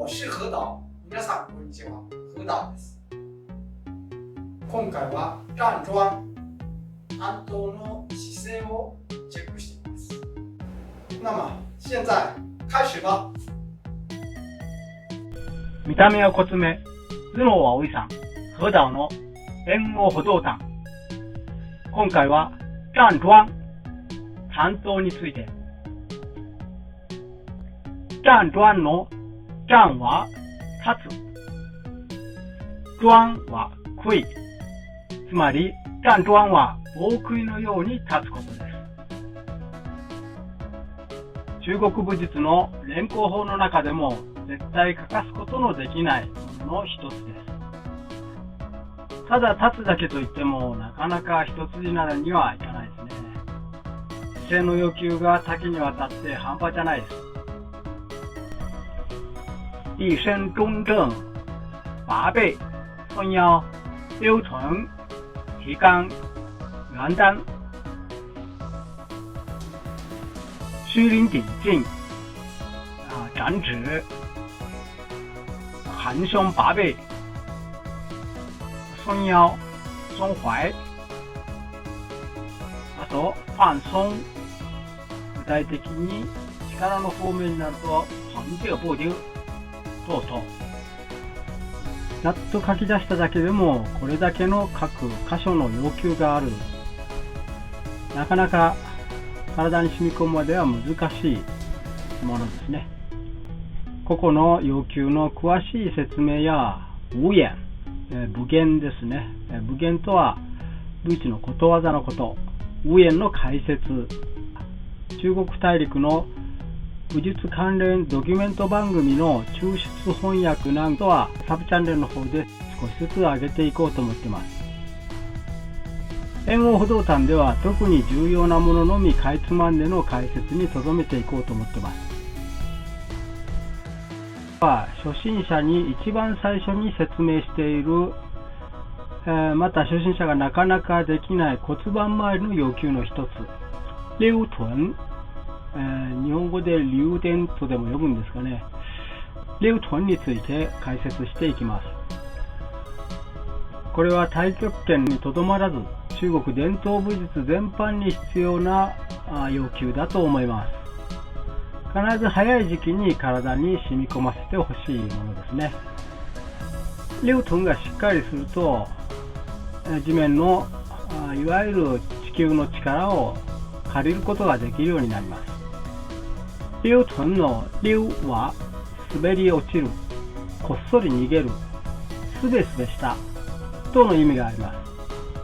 是何导。皆さんこんにちは。何導です。今回は站桩、安藤の姿勢をチェックしています。那么现在開始吧。見た目はコツメ、頭脳はおいさん、何導の円応歩道談。今回は站桩、担当について。站桩の站は立つ、桩は杭、つまり站桩は大杭のように立つことです。中国武術の連行法の中でも絶対欠かすことのできないものの一つです。ただ立つだけといってもなかなか一筋縄にはいかないですね。姿勢の要求が多岐にわたって半端じゃないです。一身中正、拔背、顺腰、溜臀、提肛、圆裆。虚灵顶劲，展指，含胸拔背，松腰、松踝。あと放松。具体的に力の方面になると横丢不丢等々。やっと書き出しただけでもこれだけの各箇所の要求がある。なかなか体に染み込むまでは難しいものですね。個々の要求の詳しい説明や武言、武言ですね。武言とは武術のことわざのこと。武言の解説。中国大陸の武術関連ドキュメント番組の抽出翻訳なんかはサブチャンネルの方で少しずつ上げていこうと思っています。円応歩道談では特に重要なもののみかいつまんでの解説に留めていこうと思っています。初心者に一番最初に説明している、また初心者がなかなかできない骨盤周りの要求の一つ、溜臀、日本語で溜臀とでも呼ぶんですかね。溜臀について解説していきます。これは太極拳にとどまらず中国伝統武術全般に必要な要求だと思います。必ず早い時期に体に染み込ませてほしいものですね。溜臀がしっかりすると地面のいわゆる地球の力を借りることができるようになります。溜臀の溜は滑り落ちる、こっそり逃げる、すべすべしたとの意味があります。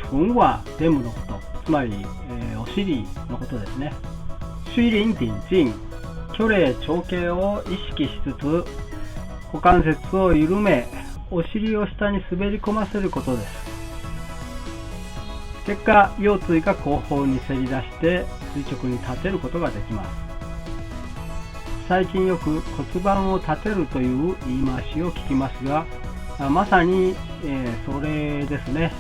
臀はデムのこと、つまり、お尻のことですね。虚灵顶劲、虚礼長径を意識しつつ股関節を緩め、お尻を下に滑り込ませることです。結果、腰椎が後方にせり出して垂直に立てることができます。最近よく骨盤を立てるという言い回しを聞きますが、まさに、それですね。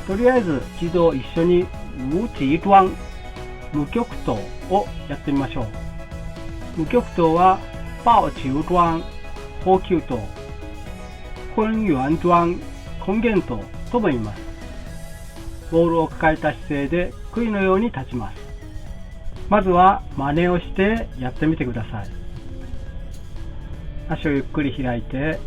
とりあえず一度一緒に無極端、無極頭をやってみましょう。無極頭は抱球桩、抱球頭、混圓桩、根元頭とも言います。ボールを抱えた姿勢で杭のように立ちます。まずは真似をしてやってみてください。足をゆっくり開いて、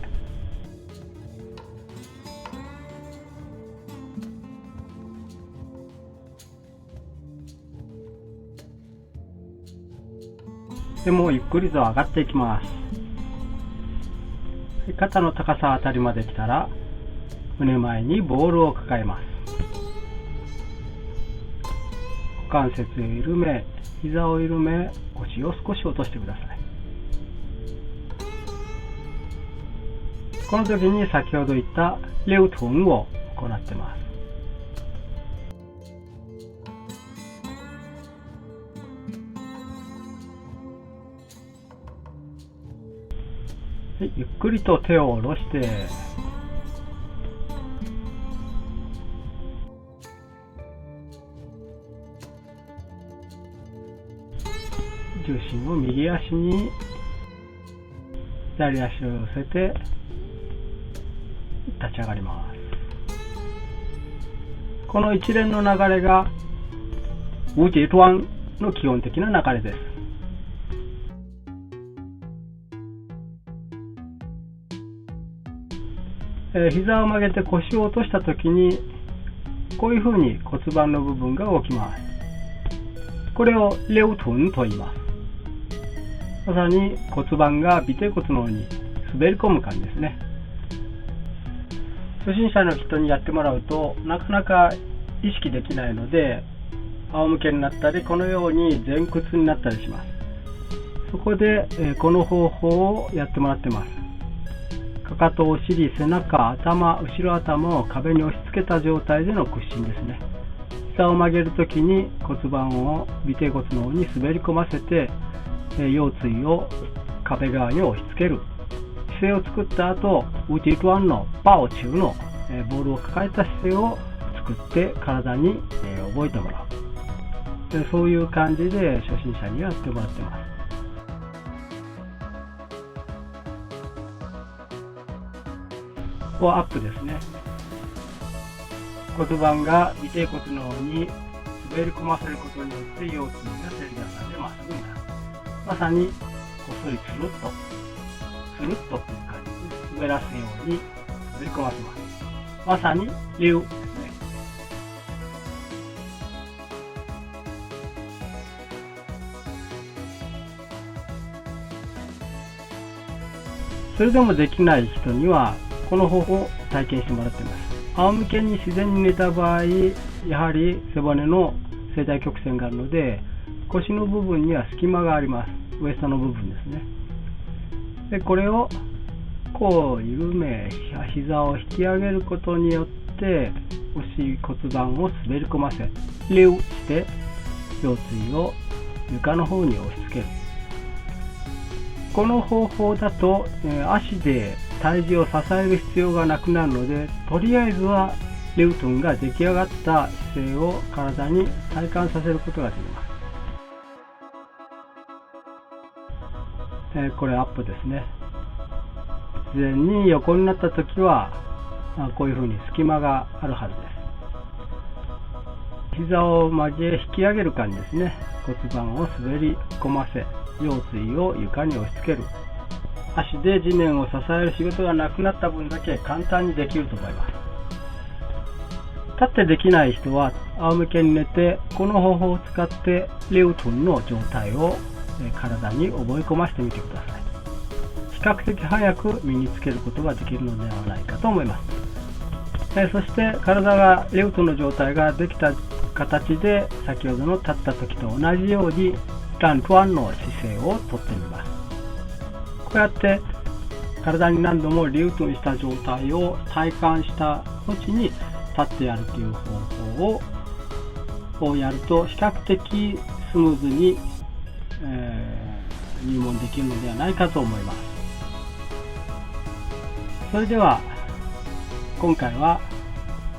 でもゆっくりと上がっていきます。肩の高さあたりまで来たら胸前にボールを抱えます。股関節を緩め、膝を緩め、腰を少し落としてください。この時に先ほど言った溜臀を行っています。ゆっくりと手を下ろして重心を右足に左足を寄せて立ち上がります。この一連の流れが無ジトワンの基本的な流れです。膝を曲げて腰を落としたときにこういうふうに骨盤の部分が動きます。これをレウトンと言います。まさに骨盤が尾てい骨の方に滑り込む感じですね。初心者の人にやってもらうとなかなか意識できないので、仰向けになったりこのように前屈になったりします。そこでこの方法をやってもらってます。かかと、お尻、背中、頭、後ろ頭を壁に押し付けた状態での屈伸ですね。膝を曲げるときに骨盤を尾てい骨の方に滑り込ませて、腰椎を壁側に押し付ける姿勢を作った後、ウティトワンのパオチュのボールを抱えた姿勢を作って体に覚えてもらう。そういう感じで初心者にやってもらってます。ここはアップですね。骨盤が尾てい骨の方に滑り込ませることによって腰椎がせり出されてまっすぐになる。まさにこっそりつるっとっていう感じで滑らすように滑り込ませます。まさに流ですね。それでもできない人にはこの方法を体験してもらっています。仰向けに自然に寝た場合、やはり背骨の正対曲線があるので腰の部分には隙間があります。ウエストの部分ですね。でこれをこう緩め、膝を引き上げることによって骨盤を滑り込ませ、流して腰椎を床の方に押し付ける。この方法だと、足で体重を支える必要がなくなるので、とりあえずはレウトンが出来上がった姿勢を体に体感させることができます。これアップですね。自然に横になったときはこういうふうに隙間があるはずです。膝を曲げ引き上げる感じですね。骨盤を滑り込ませ、腰椎を床に押し付ける。足で地面を支える仕事がなくなった分だけ簡単にできると思います。立ってできない人は仰向けに寝てこの方法を使ってレウトンの状態を体に覚え込ませてみてください。比較的早く身につけることができるのではないかと思います。そして体がレウトンの状態ができた形で先ほどの立った時と同じようにラントワンの姿勢をとってみます。こうやって体に何度もレウトンした状態を体感した後に立ってやるという方法をやると比較的スムーズに入門できるのではないかと思います。それでは今回は、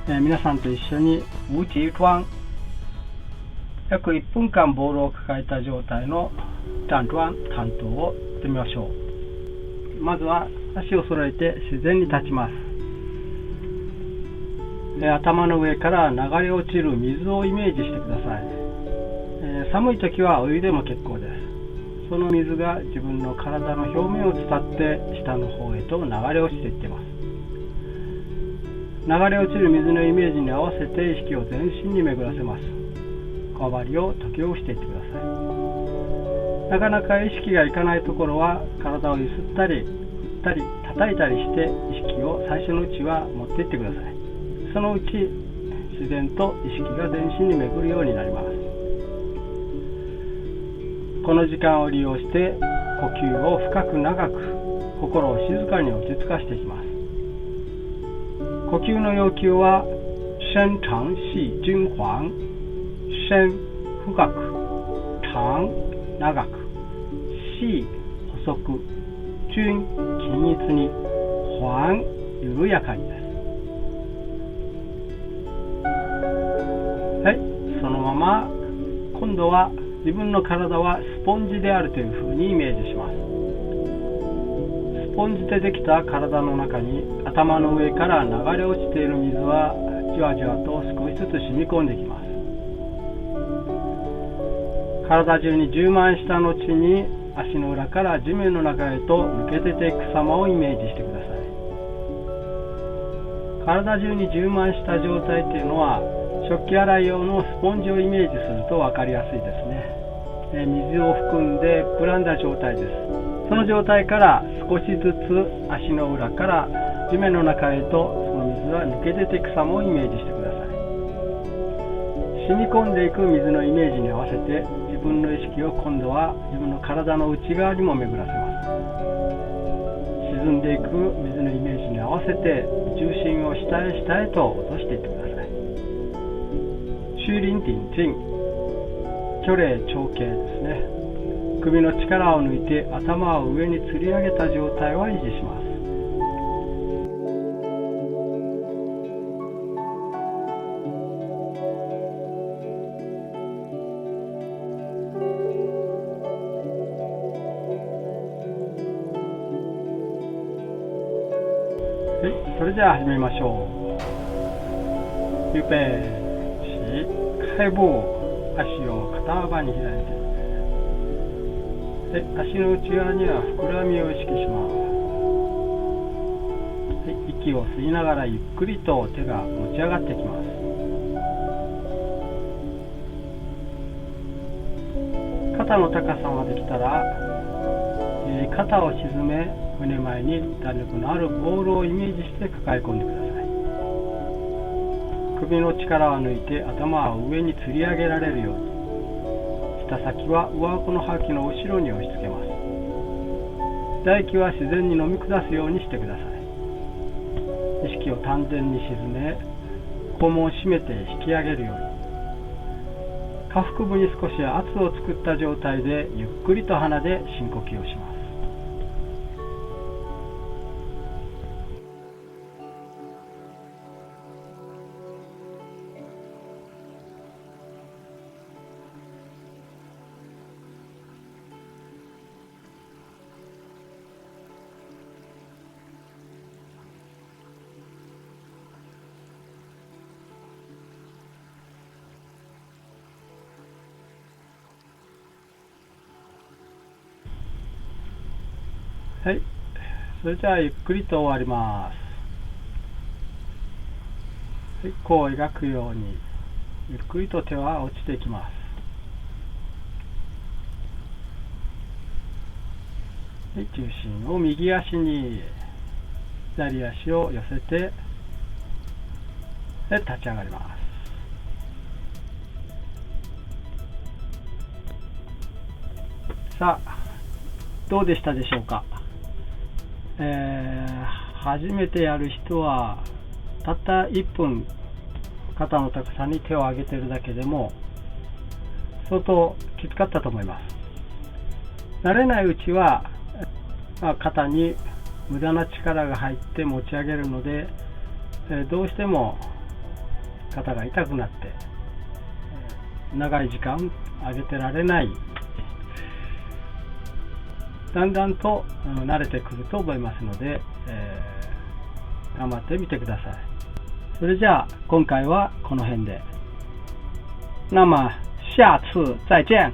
皆さんと一緒にウチートワン約1分間ボールを抱えた状態のタントワン担当をやってみましょう。まずは足を揃えて自然に立ちます。頭の上から流れ落ちる水をイメージしてください。寒い時はお湯でも結構です。その水が自分の体の表面を伝って下の方へと流れ落ちていっています。流れ落ちる水のイメージに合わせて意識を全身に巡らせます。こわばりを解きほぐしていってください。なかなか意識がいかないところは体を揺すったり振ったり叩いたりして意識を最初のうちは持っていってください。そのうち自然と意識が全身に巡るようになります。この時間を利用して呼吸を深く長く心を静かに落ち着かせていきます。呼吸の要求は深長細均黄、深深く、長長く、細細く、均均一に、黄緩やかにです。はい、そのまま今度は自分の体はスポンジであるというふうにイメージします。ススポンジでできた体の中に頭の上から流れ落ちている水はじわじわと少しずつ染み込んできます。体中に充満した後に足の裏から地面の中へと抜け出ていく様をイメージしてください。体中に充満した状態っていうのは食器洗い用のスポンジをイメージすると分かりやすいですね。水を含んで膨らんだ状態です。その状態から少しずつ足の裏から地面の中へとその水は抜け出ていく様をイメージしてください。染み込んでいく水のイメージに合わせて自分の意識を今度は自分の体の内側にも巡らせます。沈んでいく水のイメージに合わせて重心を下へ下へと落としていってください。中輪頂静、虚霊長径ですね。首の力を抜いて頭を上に吊り上げた状態を維持します。はい、それじゃあ始めましょう。预備起、開步。足を肩幅に開いて、足の内側には膨らみを意識します。息を吸いながらゆっくりと手が持ち上がってきます。肩の高さまで来たら、肩を沈め、胸前に弾力のあるボールをイメージして抱え込んでください。首の力を抜いて頭を上に吊り上げられるように、舌先は上顎の覇気の後ろに押し付けます。唾液は自然に飲み下すようにしてください。意識を丹田に沈め、肛門を締めて引き上げるように、下腹部に少し圧を作った状態でゆっくりと鼻で深呼吸をします。はい、それじゃあゆっくりと終わります。はい、弧を描くようにゆっくりと手は落ちていきます。はい、重心を右足に、左足を寄せて、立ち上がります。さあ、どうでしたでしょうか。初めてやる人はたった1分肩の高さに手を上げているだけでも相当きつかったと思います。慣れないうちは肩に無駄な力が入って持ち上げるので、どうしても肩が痛くなって長い時間上げてられない。だんだんと慣れてくると思いますので、頑張ってみてください。それじゃあ今回はこの辺で。那么下次再见。